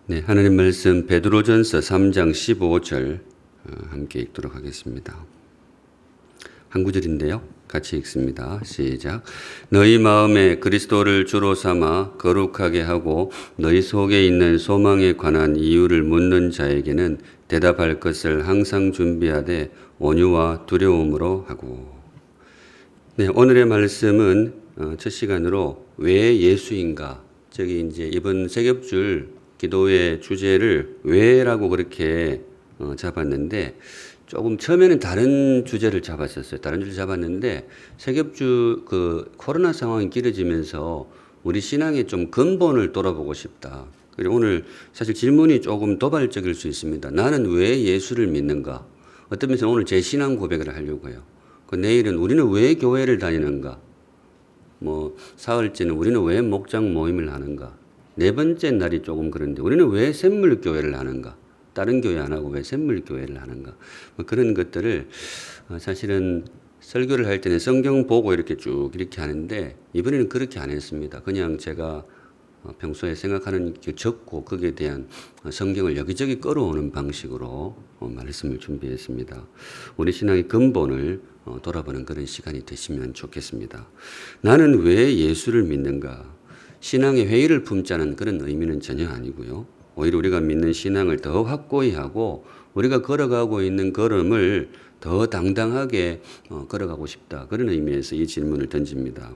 네, 하나님 말씀 베드로전서 3장 15절 함께 읽도록 하겠습니다. 한 구절인데요. 같이 읽습니다. 시작. 너희 마음에 그리스도를 주로 삼아 거룩하게 하고 너희 속에 있는 소망에 관한 이유를 묻는 자에게는 대답할 것을 항상 준비하되 온유와 두려움으로 하고. 네, 오늘의 말씀은 첫 시간으로 왜 예수인가? 저기 이제 이번 세겹줄 기도의 주제를 왜라고 그렇게 잡았는데 조금 처음에는 다른 주제를 잡았었어요. 다른 주제를 잡았는데 세겹주 그 코로나 상황이 길어지면서 우리 신앙의 좀 근본을 돌아보고 싶다. 그리고 오늘 사실 질문이 조금 도발적일 수 있습니다. 나는 왜 예수를 믿는가? 어떤 면에서 오늘 제 신앙 고백을 하려고 해요. 그 내일은 우리는 왜 교회를 다니는가? 사흘째는 우리는 왜 목장 모임을 하는가? 네 번째 날이 조금 그런데 우리는 왜 샘물교회를 하는가? 다른 교회 안 하고 왜 샘물교회를 하는가? 그런 것들을 사실은 설교를 할 때는 성경 보고 이렇게 쭉 이렇게 하는데 이번에는 그렇게 안 했습니다. 그냥 제가 평소에 생각하는 게 적고 거기에 대한 성경을 여기저기 끌어오는 방식으로 말씀을 준비했습니다. 우리 신앙의 근본을 돌아보는 그런 시간이 되시면 좋겠습니다. 나는 왜 예수를 믿는가? 신앙의 회의를 품자는 그런 의미는 전혀 아니고요. 오히려 우리가 믿는 신앙을 더 확고히 하고 우리가 걸어가고 있는 걸음을 더 당당하게 걸어가고 싶다. 그런 의미에서 이 질문을 던집니다.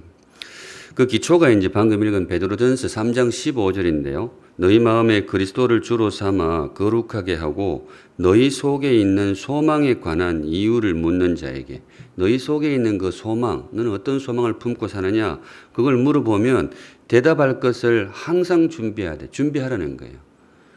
그 기초가 이제 방금 읽은 베드로전서 3장 15절인데요. 너희 마음에 그리스도를 주로 삼아 거룩하게 하고 너희 속에 있는 소망에 관한 이유를 묻는 자에게 너희 속에 있는 그 소망, 너는 어떤 소망을 품고 사느냐? 그걸 물어보면 대답할 것을 항상 준비하라는 거예요.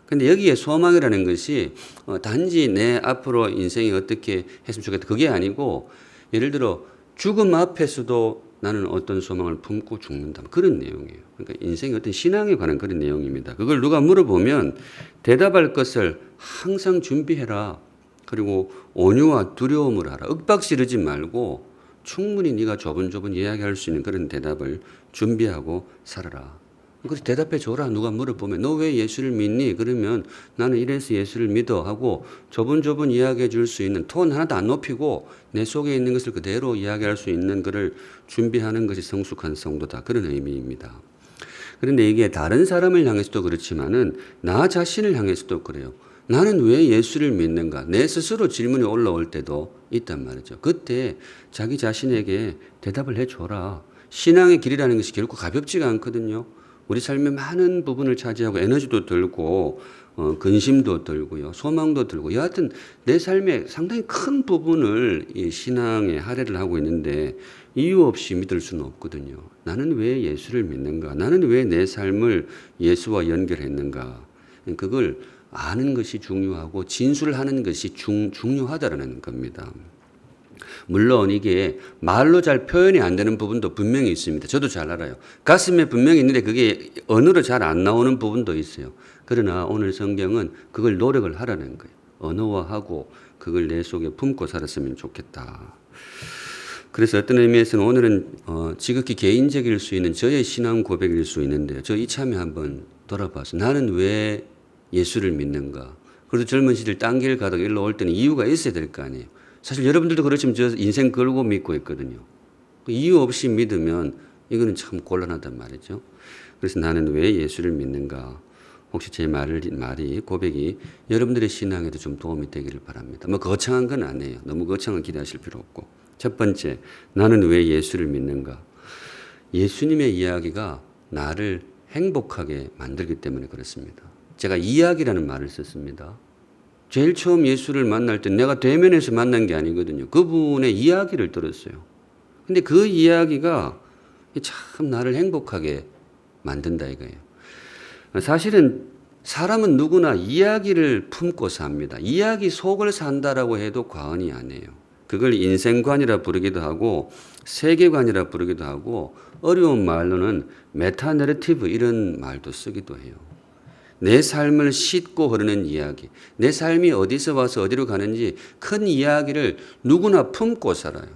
근데 여기에 소망이라는 것이 단지 내 앞으로 인생이 어떻게 했으면 좋겠다. 그게 아니고 예를 들어 죽음 앞에서도 나는 어떤 소망을 품고 죽는다. 그런 내용이에요. 그러니까 인생의 어떤 신앙에 관한 그런 내용입니다. 그걸 누가 물어보면 대답할 것을 항상 준비해라. 그리고 온유와 두려움을 하라. 윽박지르지 말고 충분히 네가 조분조분 이야기할 수 있는 그런 대답을 준비하고 살아라. 그래서 대답해 줘라. 누가 물어보면 너 왜 예수를 믿니? 그러면 나는 이래서 예수를 믿어 하고 조분조분 이야기해 줄 수 있는 톤 하나도 안 높이고 내 속에 있는 것을 그대로 이야기할 수 있는 것을 준비하는 것이 성숙한 성도다. 그런 의미입니다. 그런데 이게 다른 사람을 향해서도 그렇지만은 나 자신을 향해서도 그래요. 나는 왜 예수를 믿는가? 내 스스로 질문이 올라올 때도 있단 말이죠. 그때 자기 자신에게 대답을 해줘라. 신앙의 길이라는 것이 결코 가볍지가 않거든요. 우리 삶의 많은 부분을 차지하고 에너지도 들고 근심도 들고요. 소망도 들고 여하튼 내 삶의 상당히 큰 부분을 이 신앙에 할애를 하고 있는데 이유 없이 믿을 수는 없거든요. 나는 왜 예수를 믿는가? 나는 왜 내 삶을 예수와 연결했는가? 그걸 아는 것이 중요하고 진술을 하는 것이 중요하다라는 겁니다. 물론 이게 말로 잘 표현이 안 되는 부분도 분명히 있습니다. 저도 잘 알아요. 가슴에 분명히 있는데 그게 언어로 잘 안 나오는 부분도 있어요. 그러나 오늘 성경은 그걸 노력을 하라는 거예요. 언어화하고 그걸 내 속에 품고 살았으면 좋겠다. 그래서 어떤 의미에서는 오늘은 지극히 개인적일 수 있는 저의 신앙 고백일 수 있는데요. 저 이참에 한번 돌아봐서 나는 왜 예수를 믿는가? 그래도 젊은 시절 딴 길 가다가 일로 올 때는 이유가 있어야 될 거 아니에요. 사실 여러분들도 그렇지만 저 인생 걸고 믿고 있거든요. 이유 없이 믿으면 이거는 참 곤란하단 말이죠. 그래서 나는 왜 예수를 믿는가? 혹시 제 말이 고백이 여러분들의 신앙에도 좀 도움이 되기를 바랍니다. 거창한 건 아니에요. 너무 거창한 기대하실 필요 없고. 첫 번째, 나는 왜 예수를 믿는가? 예수님의 이야기가 나를 행복하게 만들기 때문에 그렇습니다. 제가 이야기라는 말을 썼습니다. 제일 처음 예수를 만날 때 내가 대면에서 만난 게 아니거든요. 그분의 이야기를 들었어요. 근데 그 이야기가 참 나를 행복하게 만든다 이거예요. 사실은 사람은 누구나 이야기를 품고 삽니다. 이야기 속을 산다라고 해도 과언이 아니에요. 그걸 인생관이라 부르기도 하고 세계관이라 부르기도 하고 어려운 말로는 메타 내러티브 이런 말도 쓰기도 해요. 내 삶을 싣고 흐르는 이야기, 내 삶이 어디서 와서 어디로 가는지 큰 이야기를 누구나 품고 살아요.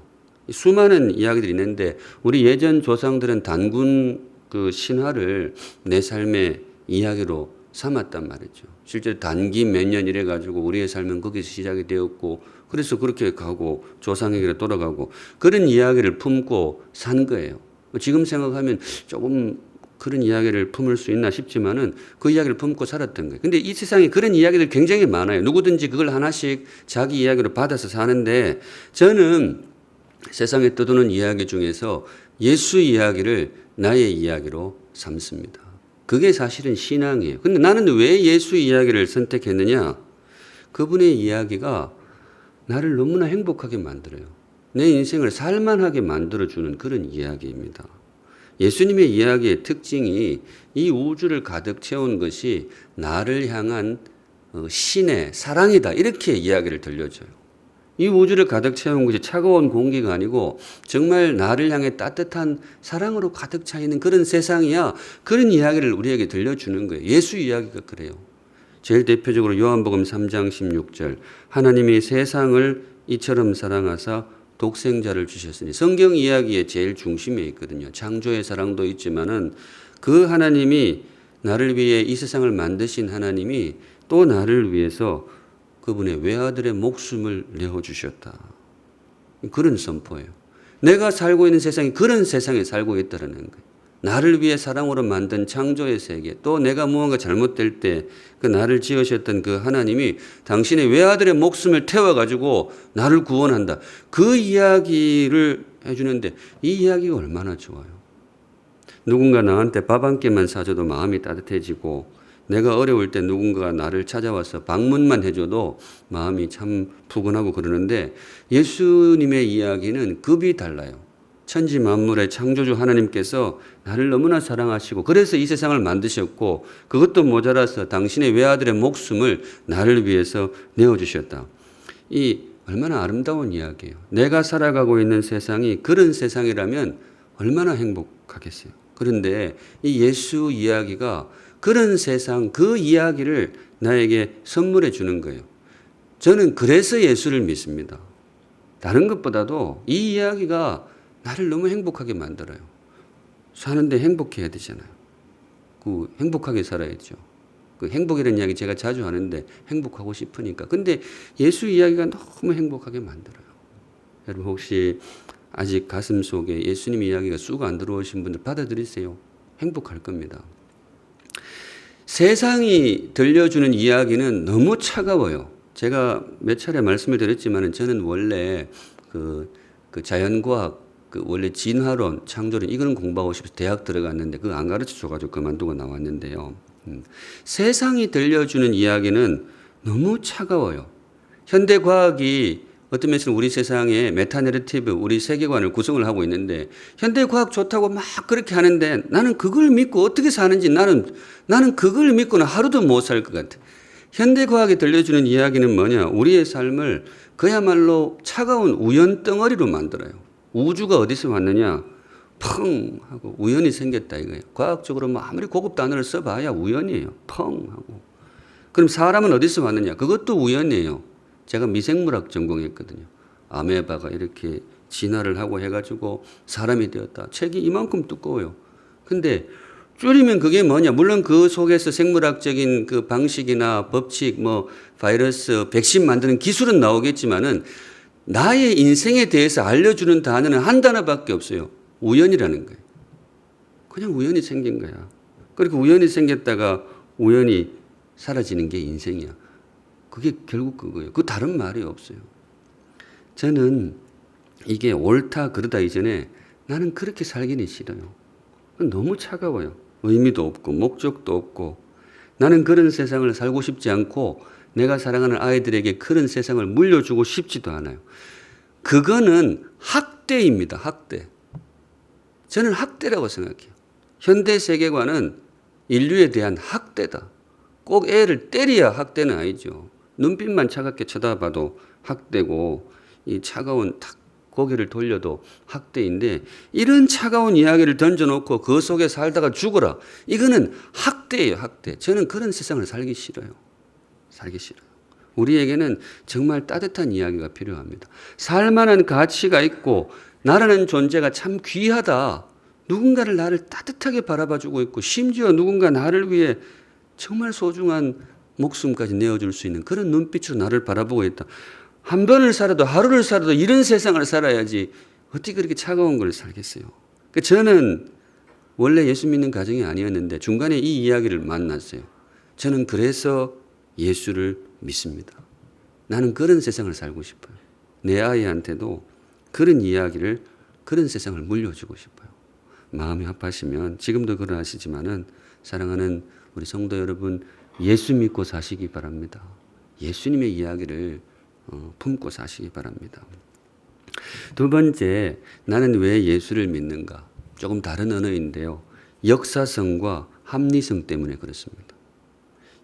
수많은 이야기들이 있는데 우리 예전 조상들은 단군 그 신화를 내 삶의 이야기로 삼았단 말이죠. 실제 단기 몇 년 이래 가지고 우리의 삶은 거기서 시작이 되었고 그래서 그렇게 가고 조상에게 돌아가고 그런 이야기를 품고 산 거예요. 지금 생각하면 조금 그런 이야기를 품을 수 있나 싶지만은 그 이야기를 품고 살았던 거예요. 근데 이 세상에 그런 이야기들 굉장히 많아요. 누구든지 그걸 하나씩 자기 이야기로 받아서 사는데 저는 세상에 떠도는 이야기 중에서 예수 이야기를 나의 이야기로 삼습니다. 그게 사실은 신앙이에요. 근데 나는 왜 예수 이야기를 선택했느냐? 그분의 이야기가 나를 너무나 행복하게 만들어요. 내 인생을 살만하게 만들어주는 그런 이야기입니다. 예수님의 이야기의 특징이 이 우주를 가득 채운 것이 나를 향한 신의 사랑이다. 이렇게 이야기를 들려줘요. 이 우주를 가득 채운 것이 차가운 공기가 아니고 정말 나를 향해 따뜻한 사랑으로 가득 차 있는 그런 세상이야. 그런 이야기를 우리에게 들려주는 거예요. 예수 이야기가 그래요. 제일 대표적으로 요한복음 3장 16절 하나님이 세상을 이처럼 사랑하사 독생자를 주셨으니 성경 이야기의 제일 중심에 있거든요. 창조의 사랑도 있지만은 그 하나님이 나를 위해 이 세상을 만드신 하나님이 또 나를 위해서 그분의 외아들의 목숨을 내어주셨다. 그런 선포예요. 내가 살고 있는 세상이 그런 세상에 살고 있다는 거예요. 나를 위해 사랑으로 만든 창조의 세계, 또 내가 무언가 잘못될 때 그 나를 지으셨던 그 하나님이 당신의 외아들의 목숨을 태워가지고 나를 구원한다. 그 이야기를 해주는데 이 이야기가 얼마나 좋아요. 누군가 나한테 밥 한 끼만 사줘도 마음이 따뜻해지고 내가 어려울 때 누군가가 나를 찾아와서 방문만 해줘도 마음이 참 푸근하고 그러는데 예수님의 이야기는 급이 달라요. 천지 만물의 창조주 하나님께서 나를 너무나 사랑하시고 그래서 이 세상을 만드셨고 그것도 모자라서 당신의 외아들의 목숨을 나를 위해서 내어주셨다. 이 얼마나 아름다운 이야기예요. 내가 살아가고 있는 세상이 그런 세상이라면 얼마나 행복하겠어요. 그런데 이 예수 이야기가 그런 세상 그 이야기를 나에게 선물해 주는 거예요. 저는 그래서 예수를 믿습니다. 다른 것보다도 이 이야기가 나를 너무 행복하게 만들어요. 사는데 행복해야 되잖아요. 그 행복하게 살아야죠. 그 행복이라는 이야기 제가 자주 하는데 행복하고 싶으니까. 근데 예수 이야기가 너무 행복하게 만들어요. 여러분 혹시 아직 가슴 속에 예수님 이야기가 쑥 안 들어오신 분들 받아들이세요. 행복할 겁니다. 세상이 들려주는 이야기는 너무 차가워요. 제가 몇 차례 말씀을 드렸지만 저는 원래 그 자연과학 원래 진화론, 창조론 이거는 공부하고 싶어서 대학 들어갔는데 그거 안 가르쳐 줘가지고 그만두고 나왔는데요. 세상이 들려주는 이야기는 너무 차가워요. 현대 과학이 어떤 면에서는 우리 세상에 메타내러티브, 우리 세계관을 구성을 하고 있는데 현대 과학 좋다고 막 그렇게 하는데 나는 그걸 믿고 어떻게 사는지 나는 그걸 믿고는 하루도 못 살 것 같아. 현대 과학이 들려주는 이야기는 뭐냐? 우리의 삶을 그야말로 차가운 우연 덩어리로 만들어요. 우주가 어디서 왔느냐? 펑 하고 우연이 생겼다 이거예요. 과학적으로 뭐 아무리 고급 단어를 써봐야 우연이에요. 펑 하고. 그럼 사람은 어디서 왔느냐? 그것도 우연이에요. 제가 미생물학 전공했거든요. 아메바가 이렇게 진화를 하고 해가지고 사람이 되었다. 책이 이만큼 두꺼워요. 근데 줄이면 그게 뭐냐? 물론 그 속에서 생물학적인 그 방식이나 법칙, 뭐 바이러스, 백신 만드는 기술은 나오겠지만은 나의 인생에 대해서 알려주는 단어는 한 단어밖에 없어요. 우연이라는 거예요. 그냥 우연히 생긴 거야. 그렇게 우연히 생겼다가 우연히 사라지는 게 인생이야. 그게 결국 그거예요. 그 다른 말이 없어요. 저는 이게 옳다 그러다 이전에 나는 그렇게 살기는 싫어요. 너무 차가워요. 의미도 없고 목적도 없고 나는 그런 세상을 살고 싶지 않고 내가 사랑하는 아이들에게 그런 세상을 물려주고 싶지도 않아요. 그거는 학대입니다. 학대. 저는 학대라고 생각해요. 현대 세계관은 인류에 대한 학대다. 꼭 애를 때려야 학대는 아니죠. 눈빛만 차갑게 쳐다봐도 학대고 이 차가운 고개를 돌려도 학대인데 이런 차가운 이야기를 던져놓고 그 속에 살다가 죽어라. 이거는 학대예요. 학대. 저는 그런 세상을 살기 싫어요. 살기 싫어요. 우리에게는 정말 따뜻한 이야기가 필요합니다. 살만한 가치가 있고 나라는 존재가 참 귀하다. 누군가를 나를 따뜻하게 바라봐주고 있고 심지어 누군가 나를 위해 정말 소중한 목숨까지 내어줄 수 있는 그런 눈빛으로 나를 바라보고 있다. 한 번을 살아도 하루를 살아도 이런 세상을 살아야지 어떻게 그렇게 차가운 걸 살겠어요. 그러니까 저는 원래 예수 믿는 가정이 아니었는데 중간에 이 이야기를 만났어요. 저는 그래서 예수를 믿습니다. 나는 그런 세상을 살고 싶어요. 내 아이한테도 그런 이야기를, 그런 세상을 물려주고 싶어요. 마음이 아파하시면 지금도 그러하시지만은 사랑하는 우리 성도 여러분, 예수 믿고 사시기 바랍니다. 예수님의 이야기를 품고 사시기 바랍니다. 두 번째, 나는 왜 예수를 믿는가? 조금 다른 언어인데요. 역사성과 합리성 때문에 그렇습니다.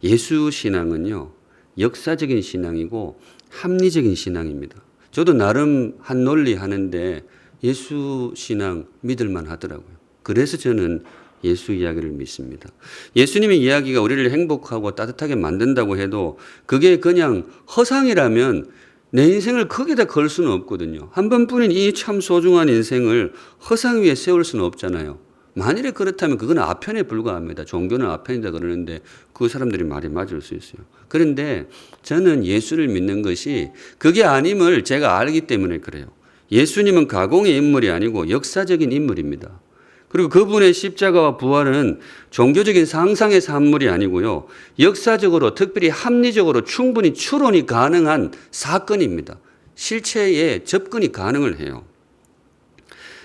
예수 신앙은요, 역사적인 신앙이고 합리적인 신앙입니다. 저도 나름 한 논리 하는데 예수 신앙 믿을만 하더라고요. 그래서 저는 예수 이야기를 믿습니다. 예수님의 이야기가 우리를 행복하고 따뜻하게 만든다고 해도 그게 그냥 허상이라면 내 인생을 거기다 걸 수는 없거든요. 한 번뿐인 이 참 소중한 인생을 허상 위에 세울 수는 없잖아요. 만일에 그렇다면 그건 아편에 불과합니다. 종교는 아편이다 그러는데 그 사람들이 말이 맞을 수 있어요. 그런데 저는 예수를 믿는 것이 그게 아님을 제가 알기 때문에 그래요. 예수님은 가공의 인물이 아니고 역사적인 인물입니다. 그리고 그분의 십자가와 부활은 종교적인 상상의 산물이 아니고요. 역사적으로 특별히 합리적으로 충분히 추론이 가능한 사건입니다. 실체에 접근이 가능을 해요.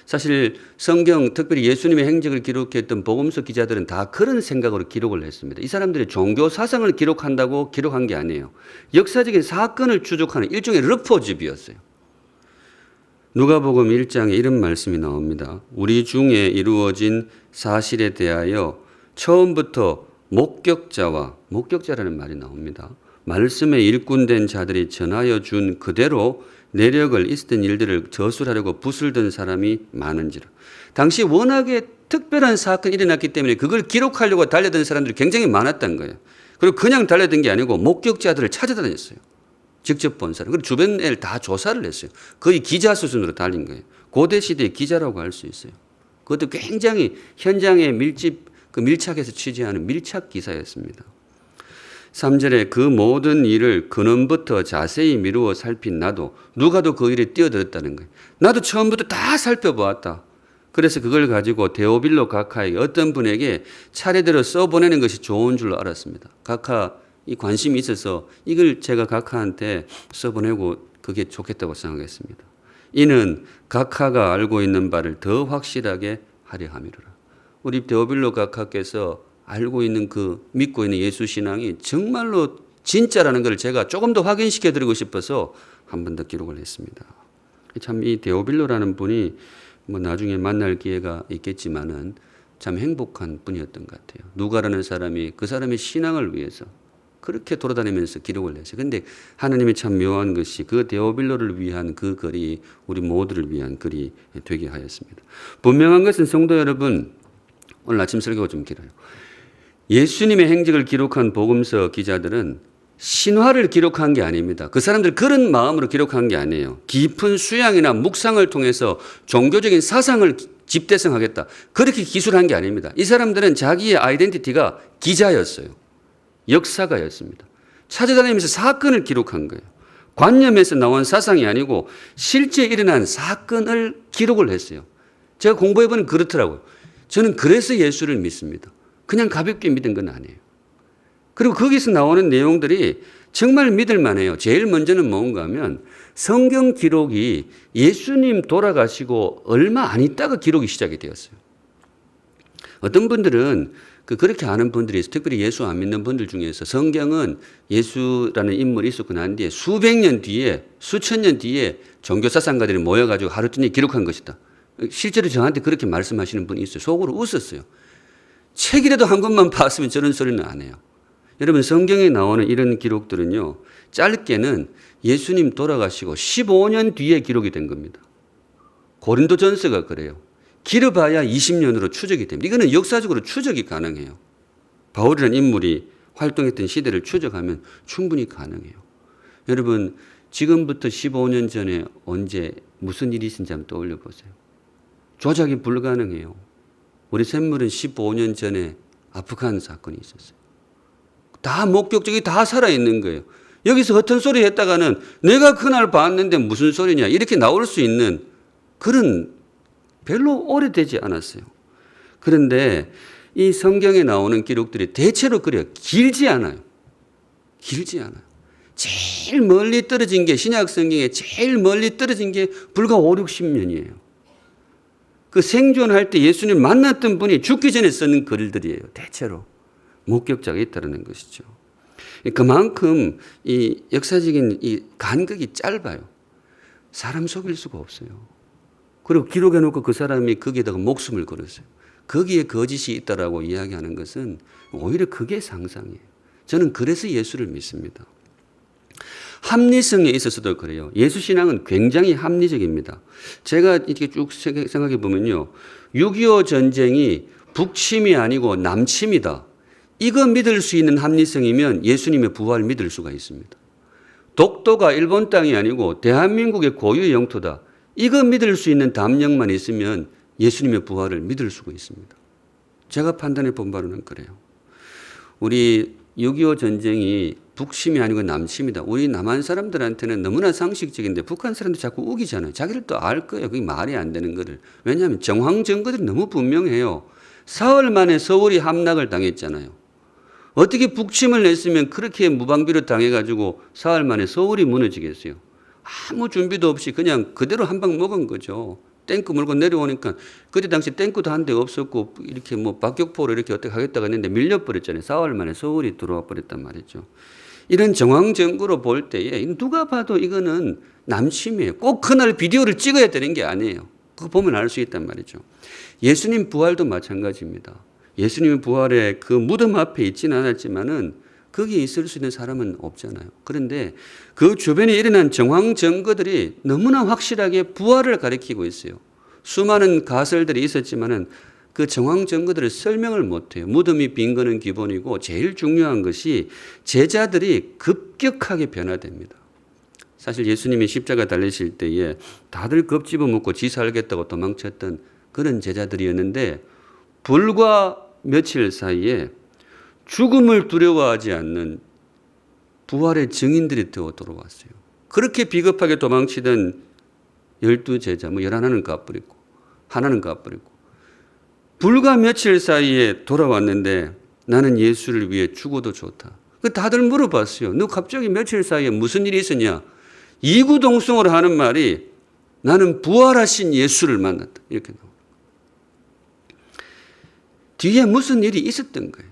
사실 성경, 특별히 예수님의 행적을 기록했던 복음서 기자들은 다 그런 생각으로 기록을 했습니다. 이 사람들이 종교 사상을 기록한다고 기록한 게 아니에요. 역사적인 사건을 추적하는 일종의 르포집이었어요. 누가복음 1장에 이런 말씀이 나옵니다. 우리 중에 이루어진 사실에 대하여 처음부터 목격자라는 말이 나옵니다. 말씀에 일꾼된 자들이 전하여 준 그대로 내력을 있었던 일들을 저술하려고 붓을 든 사람이 많은지라. 당시 워낙에 특별한 사건이 일어났기 때문에 그걸 기록하려고 달려든 사람들이 굉장히 많았던 거예요. 그리고 그냥 달려든 게 아니고 목격자들을 찾아다녔어요. 직접 본 사람. 그리고 주변 애를 다 조사를 했어요. 거의 기자 수준으로 달린 거예요. 고대 시대의 기자라고 할 수 있어요. 그것도 굉장히 현장에 밀착해서 취재하는 밀착 기사였습니다. 3절에 그 모든 일을 근원부터 자세히 미루어 살핀 나도 누가도 그 일에 뛰어들었다는 거예요. 나도 처음부터 다 살펴보았다. 그래서 그걸 가지고 데오빌로 각하에게 어떤 분에게 차례대로 써보내는 것이 좋은 줄로 알았습니다. 각하 이 관심이 있어서 이걸 제가 각하한테 써보내고 그게 좋겠다고 생각했습니다. 이는 각하가 알고 있는 바를 더 확실하게 하려 함이로라. 우리 데오빌로 각하께서 알고 있는 그 믿고 있는 예수 신앙이 정말로 진짜라는 걸 제가 조금 더 확인시켜 드리고 싶어서 한 번 더 기록을 했습니다. 참 이 데오빌로라는 분이 뭐 나중에 만날 기회가 있겠지만은 참 행복한 분이었던 것 같아요. 누가라는 사람이 그 사람의 신앙을 위해서 그렇게 돌아다니면서 기록을 했어요. 그런데 하나님이 참 묘한 것이 그 데오빌로를 위한 그 글이 우리 모두를 위한 글이 되게 하였습니다. 분명한 것은 성도 여러분, 오늘 아침 설교가 좀 길어요. 예수님의 행적을 기록한 복음서 기자들은 신화를 기록한 게 아닙니다. 그 사람들 그런 마음으로 기록한 게 아니에요. 깊은 수양이나 묵상을 통해서 종교적인 사상을 집대성하겠다. 그렇게 기술한 게 아닙니다. 이 사람들은 자기의 아이덴티티가 기자였어요. 역사가였습니다. 찾아다니면서 사건을 기록한 거예요. 관념에서 나온 사상이 아니고 실제 일어난 사건을 기록을 했어요. 제가 공부해보니 그렇더라고요. 저는 그래서 예수를 믿습니다. 그냥 가볍게 믿은 건 아니에요. 그리고 거기서 나오는 내용들이 정말 믿을 만해요. 제일 먼저는 뭔가 하면 성경 기록이 예수님 돌아가시고 얼마 안 있다가 기록이 시작이 되었어요. 어떤 분들은 그렇게 아는 분들이 있어요. 특별히 예수 안 믿는 분들 중에서 성경은 예수라는 인물이 있었고 난 뒤에 수백 년 뒤에, 수천 년 뒤에 종교사상가들이 모여가지고 하루 종일 기록한 것이다. 실제로 저한테 그렇게 말씀하시는 분이 있어요. 속으로 웃었어요. 책이라도 한 권만 봤으면 저런 소리는 안 해요. 여러분, 성경에 나오는 이런 기록들은요, 짧게는 예수님 돌아가시고 15년 뒤에 기록이 된 겁니다. 고린도전서가 그래요. 길어봐야 20년으로 추적이 됩니다. 이거는 역사적으로 추적이 가능해요. 바울이라는 인물이 활동했던 시대를 추적하면 충분히 가능해요. 여러분, 지금부터 15년 전에 언제 무슨 일이 있었는지 한번 떠올려 보세요. 조작이 불가능해요. 우리 샘물은 15년 전에 아프간 사건이 있었어요. 다 목격적이 다 살아있는 거예요. 여기서 허튼 소리 했다가는 내가 그날 봤는데 무슨 소리냐 이렇게 나올 수 있는 그런 별로 오래되지 않았어요. 그런데 이 성경에 나오는 기록들이 대체로 그래요. 길지 않아요. 길지 않아요. 제일 멀리 떨어진 게 신약 성경에 제일 멀리 떨어진 게 불과 5, 60년이에요. 그 생존할 때 예수님 만났던 분이 죽기 전에 쓰는 글들이에요. 대체로. 목격자가 있다는 것이죠. 그만큼 이 역사적인 이 간극이 짧아요. 사람 속일 수가 없어요. 그리고 기록해 놓고 그 사람이 거기에다가 목숨을 걸었어요. 거기에 거짓이 있다라고 이야기하는 것은 오히려 그게 상상이에요. 저는 그래서 예수를 믿습니다. 합리성에 있어서도 그래요. 예수 신앙은 굉장히 합리적입니다. 제가 이렇게 쭉 생각해 보면요. 6.25 전쟁이 북침이 아니고 남침이다. 이거 믿을 수 있는 합리성이면 예수님의 부활을 믿을 수가 있습니다. 독도가 일본 땅이 아니고 대한민국의 고유의 영토다. 이거 믿을 수 있는 담력만 있으면 예수님의 부활을 믿을 수가 있습니다. 제가 판단해 본 바로는 그래요. 우리 6.25 전쟁이 북침이 아니고 남침이다. 우리 남한 사람들한테는 너무나 상식적인데 북한 사람들 자꾸 우기잖아요. 자기들 또 알 거예요. 그게 말이 안 되는 거를. 왜냐하면 정황 증거들이 너무 분명해요. 사흘 만에 서울이 함락을 당했잖아요. 어떻게 북침을 냈으면 그렇게 무방비로 당해가지고 사흘 만에 서울이 무너지겠어요. 아무 준비도 없이 그냥 그대로 한 방 먹은 거죠. 탱크 몰고 내려오니까 그때 당시 탱크도 한 대 없었고 이렇게 뭐 박격포로 이렇게 어떻게 하겠다고 했는데 밀려버렸잖아요. 4월 만에 서울이 들어와 버렸단 말이죠. 이런 정황 증거로 볼 때에 누가 봐도 이거는 남침이에요. 꼭 그날 비디오를 찍어야 되는 게 아니에요. 그거 보면 알 수 있단 말이죠. 예수님 부활도 마찬가지입니다. 예수님의 부활에 그 무덤 앞에 있지는 않았지만은 거기에 있을 수 있는 사람은 없잖아요. 그런데 그 주변에 일어난 정황 증거들이 너무나 확실하게 부활을 가리키고 있어요. 수많은 가설들이 있었지만은 그 정황 증거들을 설명을 못해요. 무덤이 빈 거는 기본이고 제일 중요한 것이 제자들이 급격하게 변화됩니다. 사실 예수님이 십자가 달리실 때에 다들 겁집어 먹고 지 살겠다고 도망쳤던 그런 제자들이었는데 불과 며칠 사이에 죽음을 두려워하지 않는 부활의 증인들이 되어 돌아왔어요. 그렇게 비겁하게 도망치던 12제자, 11은 까버리고 하나는 까버리고 불과 며칠 사이에 돌아왔는데 나는 예수를 위해 죽어도 좋다. 다들 물어봤어요. 너 갑자기 며칠 사이에 무슨 일이 있었냐? 이구동성으로 하는 말이 나는 부활하신 예수를 만났다. 이렇게 나옵니다. 뒤에 무슨 일이 있었던 거예요.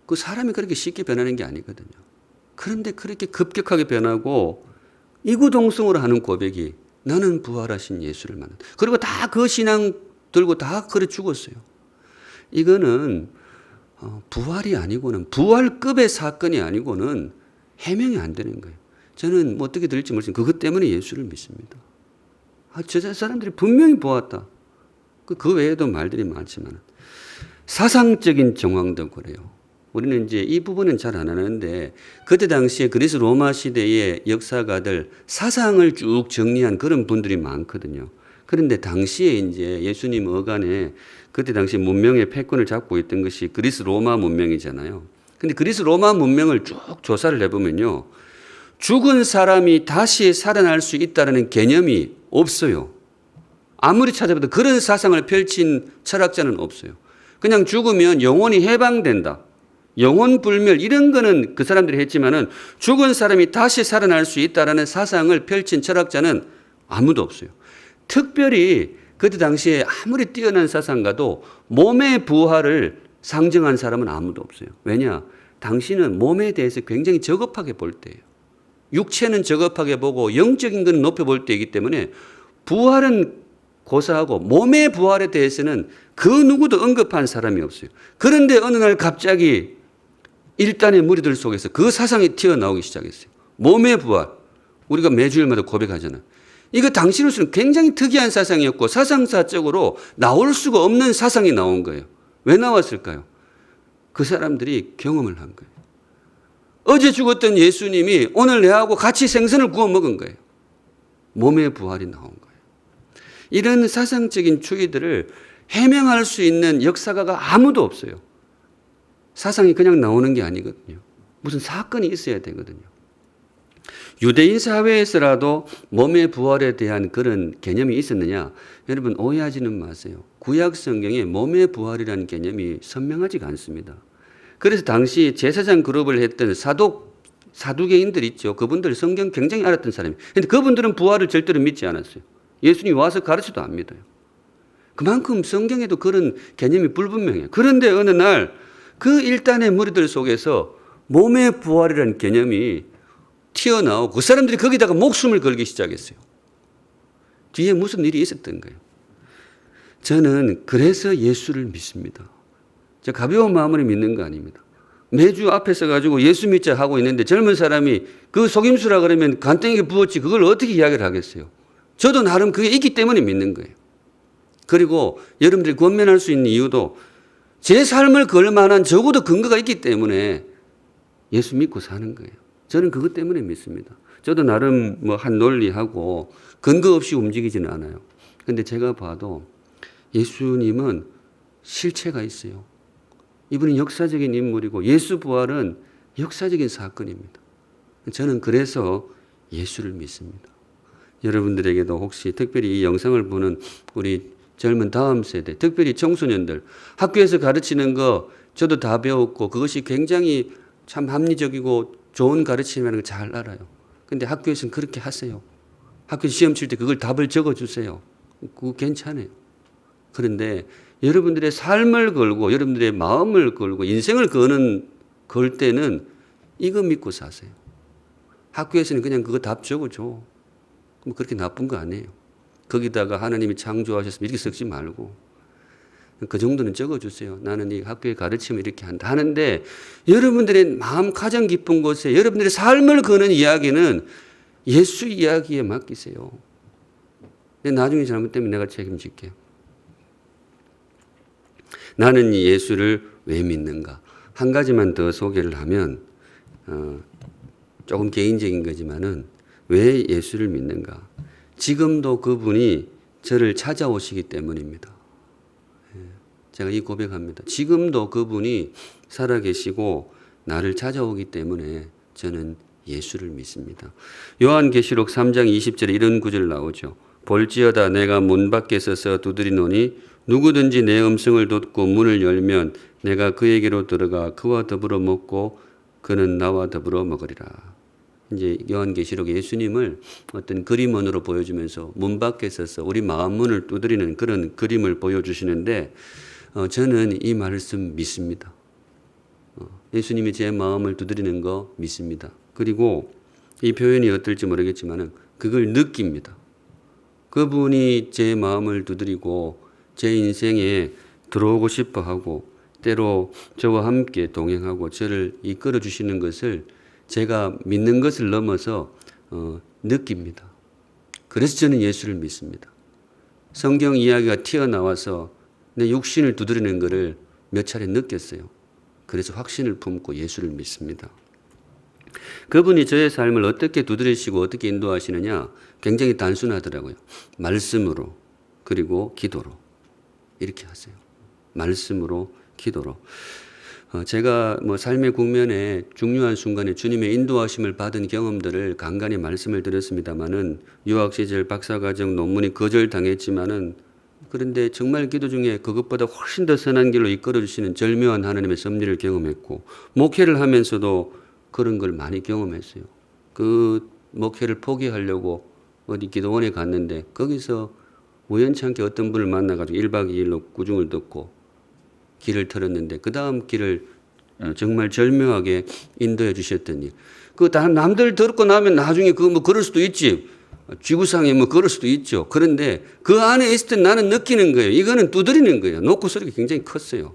그 사람이 그렇게 쉽게 변하는 게 아니거든요. 그런데 그렇게 급격하게 변하고 이구동성으로 하는 고백이 나는 부활하신 예수를 만났다. 그리고 다 그 신앙 들고 다 그래 죽었어요. 이거는 부활이 아니고는 부활급의 사건이 아니고는 해명이 안 되는 거예요. 저는 뭐 어떻게 들을지 모르지만 그것 때문에 예수를 믿습니다. 저 사람들이 분명히 보았다. 그 외에도 말들이 많지만 사상적인 정황도 그래요. 우리는 이제 이 부분은 잘 안 하는데 그때 당시에 그리스 로마 시대의 역사가들 사상을 쭉 정리한 그런 분들이 많거든요. 그런데 당시에 이제 예수님 어간에 그때 당시 문명의 패권을 잡고 있던 것이 그리스 로마 문명이잖아요. 근데 그리스 로마 문명을 쭉 조사를 해보면요. 죽은 사람이 다시 살아날 수 있다는 개념이 없어요. 아무리 찾아봐도 그런 사상을 펼친 철학자는 없어요. 그냥 죽으면 영혼이 해방된다. 영혼 불멸 이런 거는 그 사람들이 했지만은 죽은 사람이 다시 살아날 수 있다라는 사상을 펼친 철학자는 아무도 없어요. 특별히 그때 당시에 아무리 뛰어난 사상가도 몸의 부활을 상정한 사람은 아무도 없어요. 왜냐? 당신은 몸에 대해서 굉장히 저급하게 볼 때예요. 육체는 저급하게 보고 영적인 것은 높여볼 때이기 때문에 부활은 고사하고 몸의 부활에 대해서는 그 누구도 언급한 사람이 없어요. 그런데 어느 날 갑자기 일단의 무리들 속에서 그 사상이 튀어나오기 시작했어요. 몸의 부활. 우리가 매주일마다 고백하잖아요. 이거 당시로서는 굉장히 특이한 사상이었고 사상사적으로 나올 수가 없는 사상이 나온 거예요. 왜 나왔을까요? 그 사람들이 경험을 한 거예요. 어제 죽었던 예수님이 오늘 내하고 같이 생선을 구워 먹은 거예요. 몸의 부활이 나온 거예요. 이런 사상적인 추이들을 해명할 수 있는 역사가가 아무도 없어요. 사상이 그냥 나오는 게 아니거든요. 무슨 사건이 있어야 되거든요. 유대인 사회에서라도 몸의 부활에 대한 그런 개념이 있었느냐? 여러분 오해하지는 마세요. 구약 성경에 몸의 부활이라는 개념이 선명하지가 않습니다. 그래서 당시 제사장 그룹을 했던 사두개인들 있죠. 그분들 성경 굉장히 알았던 사람이에요. 그런데 그분들은 부활을 절대로 믿지 않았어요. 예수님이 와서 가르쳐도 안 믿어요. 그만큼 성경에도 그런 개념이 불분명해요. 그런데 어느 날 그 일단의 무리들 속에서 몸의 부활이라는 개념이 튀어나오고 그 사람들이 거기다가 목숨을 걸기 시작했어요. 뒤에 무슨 일이 있었던 거예요. 저는 그래서 예수를 믿습니다. 제가 가벼운 마음으로 믿는 거 아닙니다. 매주 앞에 서가지고 예수 믿자 하고 있는데 젊은 사람이 그 속임수라 그러면 간땡이게 부었지 그걸 어떻게 이야기를 하겠어요. 저도 나름 그게 있기 때문에 믿는 거예요. 그리고 여러분들이 권면할 수 있는 이유도 제 삶을 걸 만한 적어도 근거가 있기 때문에 예수 믿고 사는 거예요. 저는 그것 때문에 믿습니다. 저도 나름 뭐 한 논리하고 근거 없이 움직이지는 않아요. 근데 제가 봐도 예수님은 실체가 있어요. 이분은 역사적인 인물이고 예수 부활은 역사적인 사건입니다. 저는 그래서 예수를 믿습니다. 여러분들에게도 혹시 특별히 이 영상을 보는 우리 젊은 다음 세대, 특별히 청소년들, 학교에서 가르치는 거 저도 다 배웠고 그것이 굉장히 참 합리적이고 좋은 가르침이라는 걸 잘 알아요. 근데 학교에서는 그렇게 하세요. 학교 시험 칠 때 그걸 답을 적어주세요. 그거 괜찮아요. 그런데 여러분들의 삶을 걸고 여러분들의 마음을 걸고 인생을 걸 때는 이거 믿고 사세요. 학교에서는 그냥 그거 답 적어줘. 그럼 그렇게 나쁜 거 아니에요. 거기다가 하나님이 창조하셨으면 이렇게 섞지 말고 그 정도는 적어주세요. 나는 이 학교에 가르치면 이렇게 한다 하는데 여러분들의 마음 가장 깊은 곳에 여러분들의 삶을 거는 이야기는 예수 이야기에 맡기세요. 근데 나중에 잘못되면 내가 책임질게요. 나는 이 예수를 왜 믿는가? 한 가지만 더 소개를 하면 조금 개인적인 거지만은 왜 예수를 믿는가? 지금도 그분이 저를 찾아오시기 때문입니다. 제가 이 고백합니다. 지금도 그분이 살아계시고 나를 찾아오기 때문에 저는 예수를 믿습니다. 요한계시록 3장 20절에 이런 구절 나오죠. 볼지어다 내가 문 밖에 서서 두드리노니 누구든지 내 음성을 듣고 문을 열면 내가 그에게로 들어가 그와 더불어 먹고 그는 나와 더불어 먹으리라. 이제 요한계시록 예수님을 어떤 그림원으로 보여주면서 문 밖에 서서 우리 마음 문을 두드리는 그런 그림을 보여주시는데 저는 이 말씀 믿습니다. 예수님이 제 마음을 두드리는 거 믿습니다. 그리고 이 표현이 어떨지 모르겠지만 그걸 느낍니다. 그분이 제 마음을 두드리고 제 인생에 들어오고 싶어 하고 때로 저와 함께 동행하고 저를 이끌어 주시는 것을 제가 믿는 것을 넘어서 느낍니다. 그래서 저는 예수를 믿습니다. 성경 이야기가 튀어나와서 내 육신을 두드리는 것을 몇 차례 느꼈어요. 그래서 확신을 품고 예수를 믿습니다. 그분이 저의 삶을 어떻게 두드리시고 어떻게 인도하시느냐 굉장히 단순하더라고요. 말씀으로 그리고 기도로 이렇게 하세요. 말씀으로 기도로. 제가 뭐 삶의 국면에 중요한 순간에 주님의 인도하심을 받은 경험들을 간간히 말씀을 드렸습니다마는 유학 시절 박사과정 논문이 거절당했지만은 그런데 정말 기도 중에 그것보다 훨씬 더 선한 길로 이끌어 주시는 절묘한 하나님의 섭리를 경험했고 목회를 하면서도 그런 걸 많이 경험했어요. 그 목회를 포기하려고 어디 기도원에 갔는데 거기서 우연찮게 어떤 분을 만나가지고 1박 2일로 구중을 듣고 길을 틀었는데 그 다음 길을 정말 절묘하게 인도해 주셨던 일. 그 남들 듣고 나면 나중에 그거 뭐 그럴 수도 있지. 지구상에 뭐 그럴 수도 있죠. 그런데 그 안에 있을 때 나는 느끼는 거예요. 이거는 두드리는 거예요. 놓고 소리가 굉장히 컸어요.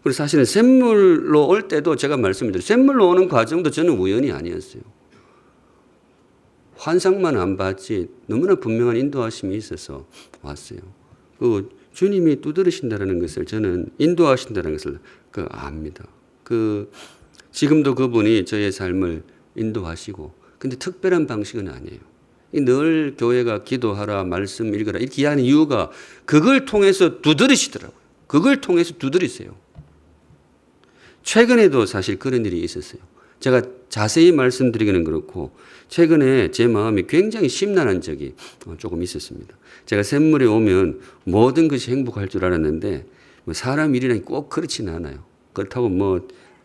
그리고 사실은 샘물로 올 때도 제가 말씀드려요. 샘물로 오는 과정도 저는 우연이 아니었어요. 환상만 안 봤지 너무나 분명한 인도하심이 있어서 왔어요. 그 주님이 두드리신다는 것을 저는 인도하신다는 것을 압니다. 지금도 그분이 저의 삶을 인도하시고 근데 특별한 방식은 아니에요. 늘 교회가 기도하라 말씀 읽어라 이렇게 하는 이유가 그걸 통해서 두드리시더라고요. 그걸 통해서 두드리세요. 최근에도 사실 그런 일이 있었어요. 제가 자세히 말씀드리기는 그렇고 최근에 제 마음이 굉장히 심란한 적이 조금 있었습니다. 제가 샘물에 오면 모든 것이 행복할 줄 알았는데 사람 일이라니 꼭 그렇지는 않아요. 그렇다고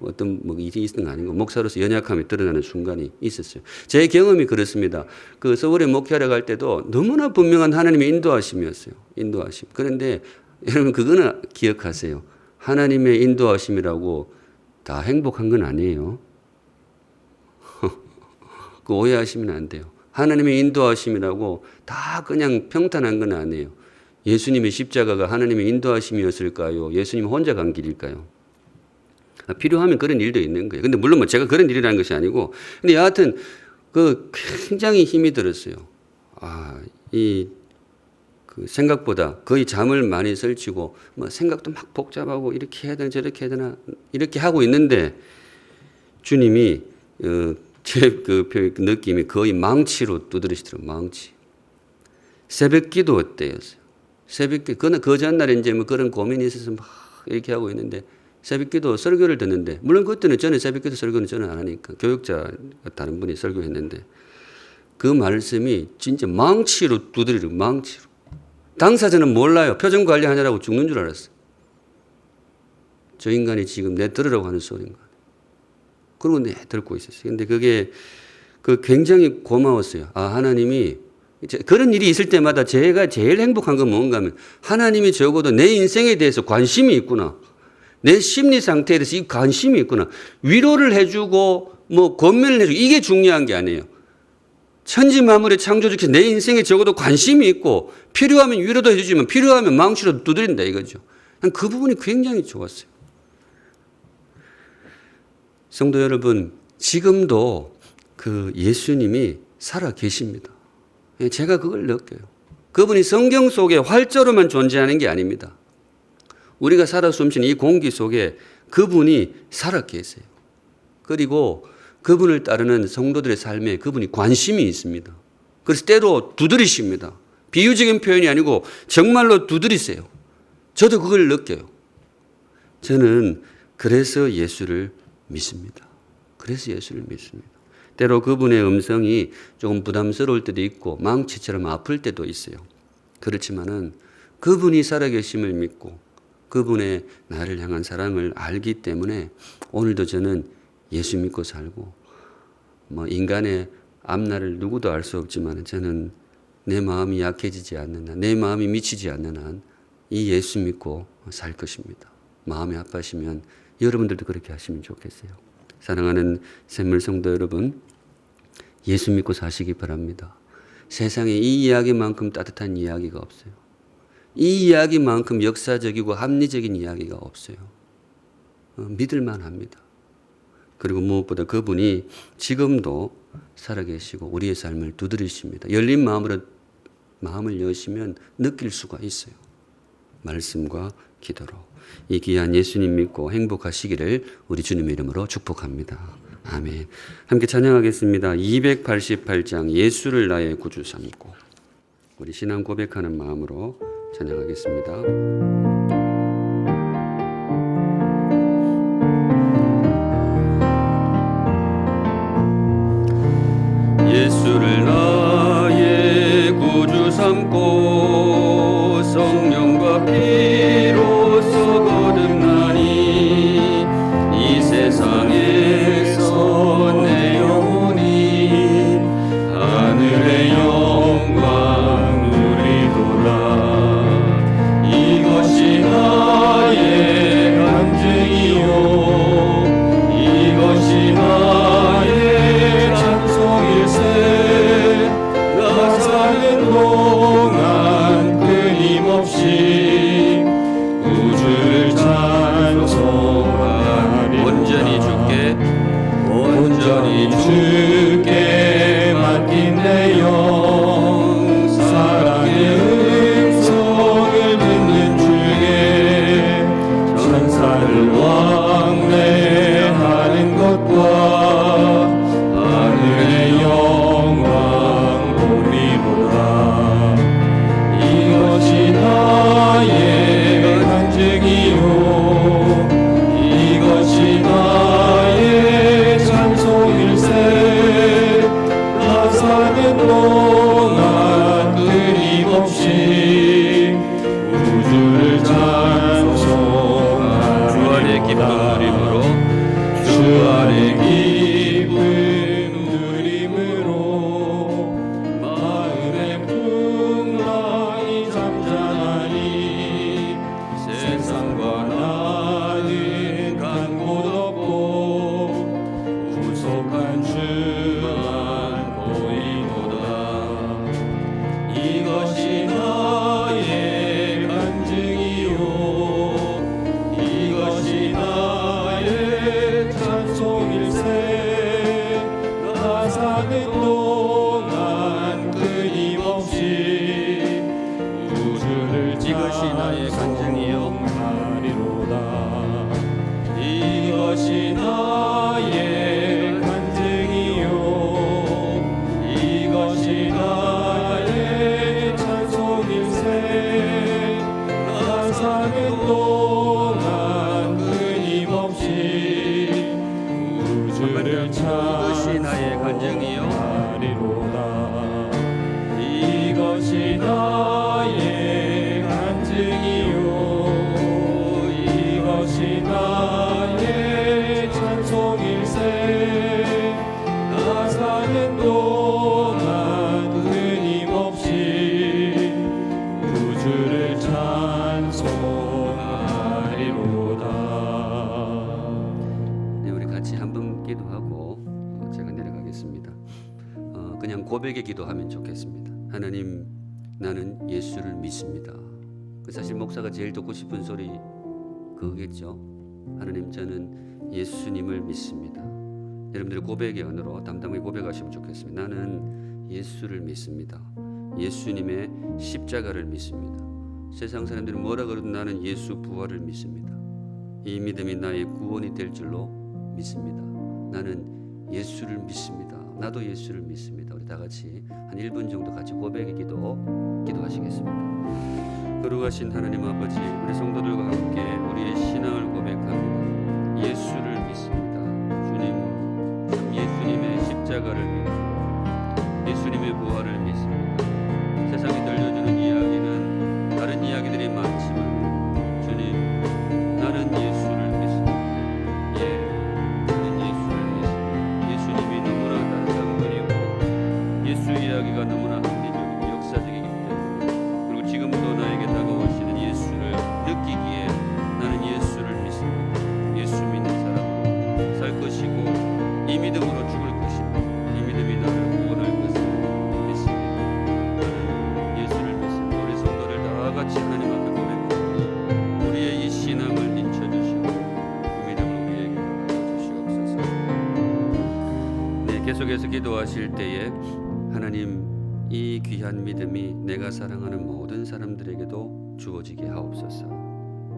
어떤 일이 있는 거 아니고 목사로서 연약함이 드러나는 순간이 있었어요. 제 경험이 그렇습니다. 그 서울에 목회하러 갈 때도 너무나 분명한 하나님의 인도하심이었어요. 인도하심. 그런데 여러분 그거는 기억하세요. 하나님의 인도하심이라고 다 행복한 건 아니에요. 그 오해하시면 안 돼요. 하나님의 인도하심이라고 다 그냥 평탄한 건 아니에요. 예수님의 십자가가 하나님의 인도하심이었을까요? 예수님 혼자 간 길일까요? 필요하면 그런 일도 있는 거예요. 근데 물론 제가 그런 일이라는 것이 아니고, 근데 여하튼 굉장히 힘이 들었어요. 생각보다 거의 잠을 많이 설치고 생각도 막 복잡하고 이렇게 해야 되나 저렇게 해야 되나 이렇게 하고 있는데 주님이 제 느낌이 거의 망치로 두드리시더라고요. 망치. 새벽 기도 때였어요. 새벽 기도. 그 전날에 이제 그런 고민이 있어서 막 이렇게 하고 있는데 새벽 기도 설교를 듣는데 물론 그때는 저는 새벽 기도 설교는 저는 안 하니까 교육자 다른 분이 설교했는데 그 말씀이 진짜 망치로 두드리고 망치로. 당사자는 몰라요. 표정 관리하느라고 죽는 줄 알았어요. 저 인간이 지금 내 들으라고 하는 소리인가. 그러고 내 듣고 있었어요. 근데 그게 굉장히 고마웠어요. 하나님이 그런 일이 있을 때마다 제가 제일 행복한 건 뭔가 하면 하나님이 적어도 내 인생에 대해서 관심이 있구나. 내 심리 상태에 대해서 이 관심이 있구나. 위로를 해주고 권면을 해주고 이게 중요한 게 아니에요. 천지 만물의 창조주께서 내 인생에 적어도 관심이 있고 필요하면 위로도 해주지만 필요하면 망치로 두드린다 이거죠. 그 부분이 굉장히 좋았어요. 성도 여러분, 지금도 그 예수님이 살아 계십니다. 제가 그걸 느껴요. 그분이 성경 속에 활자로만 존재하는 게 아닙니다. 우리가 살아 숨쉬는 이 공기 속에 그분이 살아 계세요. 그리고 그분을 따르는 성도들의 삶에 그분이 관심이 있습니다. 그래서 때로 두드리십니다. 비유적인 표현이 아니고 정말로 두드리세요. 저도 그걸 느껴요. 저는 그래서 예수를 믿습니다. 그래서 예수를 믿습니다. 때로 그분의 음성이 조금 부담스러울 때도 있고 망치처럼 아플 때도 있어요. 그렇지만은 그분이 살아계심을 믿고 그분의 나를 향한 사랑을 알기 때문에 오늘도 저는 예수 믿고 살고 인간의 앞날을 누구도 알 수 없지만 저는 내 마음이 약해지지 않는 한, 내 마음이 미치지 않는 한 이 예수 믿고 살 것입니다. 마음이 아파시면 여러분들도 그렇게 하시면 좋겠어요. 사랑하는 샘물 성도 여러분, 예수 믿고 사시기 바랍니다. 세상에 이 이야기만큼 따뜻한 이야기가 없어요. 이 이야기만큼 역사적이고 합리적인 이야기가 없어요. 믿을만 합니다. 그리고 무엇보다 그분이 지금도 살아계시고 우리의 삶을 두드리십니다. 열린 마음을 여시면 느낄 수가 있어요. 말씀과 기도로. 이 귀한 예수님 믿고 행복하시기를 우리 주님의 이름으로 축복합니다. 아멘. 함께 찬양하겠습니다. 288장 예수를 나의 구주 삼고. 우리 신앙 고백하는 마음으로 찬양하겠습니다. 예수를 나의 구주 삼고 성령과 피로써 거듭나니 이 세상에서 내 영혼이 하늘의 영광 누리도다. 이것이 나의 간증이요 이것이 나의 찬송일세. 사는 동안 끊임없이 우주를 이것이 나의 간증이요 찬송하리로다. 이것이 나의 간증이요 이것이 나의 찬송일세. 나 사는 동안 끊임없이 우주를 이것이 나의 간증이요 찬송하리로다. 이것이 나의 간증이요 이것이 나의 찬송일세. 나 사는 동안 끊임없이 우주를 찬송하리로다. 네, 우리 같이 한번 기도하고 제가 내려가겠습니다. 그냥 고백의 기도하면 좋겠습니다. 하나님, 나는 예수를 믿습니다. 사실 목사가 제일 듣고 싶은 소리 그거겠죠. 하나님, 저는 예수님을 믿습니다. 여러분들의 고백의 언어로 담담하게 고백하시면 좋겠습니다. 나는 예수를 믿습니다. 예수님의 십자가를 믿습니다. 세상 사람들이 뭐라 그래도 나는 예수 부활을 믿습니다. 이 믿음이 나의 구원이 될 줄로 믿습니다. 나는 예수를 믿습니다. 나도 예수를 믿습니다. 우리 다 같이 한 1분 정도 같이 고백의 기도하시겠습니다. 거룩하신 하나님 아버지, 우리 성도들과 함께 우리의 신앙을 고백합니다. 예수를 믿습니다. 주님, 참 예수님의 십자가를 믿고 예수님의 부활을 믿습니다. 세상이 들려주는 이야기는 다른 이야기들이 많지만 주님, 나는 예수를 믿습니다. 나는 예수를 믿습니다. 예수님이 너무나 따뜻한 분이고 예수 이야기가 너무나 합리적이고 역사적이기 때문에, 그리고 지금도 나에게 다가오시는 예수를 느끼기에 나는 예수를 믿습니다. 예수 믿는 사람으로 살 것이고 이 믿음으로 죽을 것입니다. 이 믿음이 나를 구원할 것을 믿습니다. 나는 예수를 믿습니다. 우리 성도들 다 같이 하나님 앞에 고백하고 우리의 이 신앙을 인쳐주시고 그 믿음을 우리에게 더하여 주시옵소서. 네, 계속해서 기도하실 때에 하나님, 이 귀한 믿음이 내가 사랑하는 모든 사람들에게도 주어지게 하옵소서.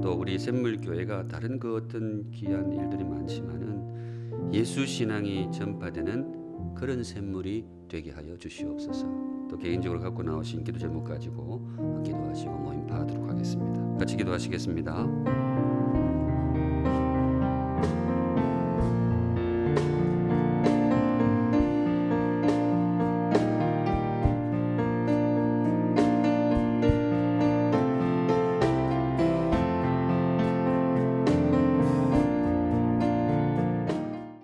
또 우리 샘물교회가 다른 그 어떤 귀한 일들이 많지만은 예수 신앙이 전파되는 그런 샘물이 되게 하여 주시옵소서. 또 개인적으로 갖고 나오신 기도 제목 가지고 기도하시고 모임 파하도록 하겠습니다. 같이 기도하시겠습니다.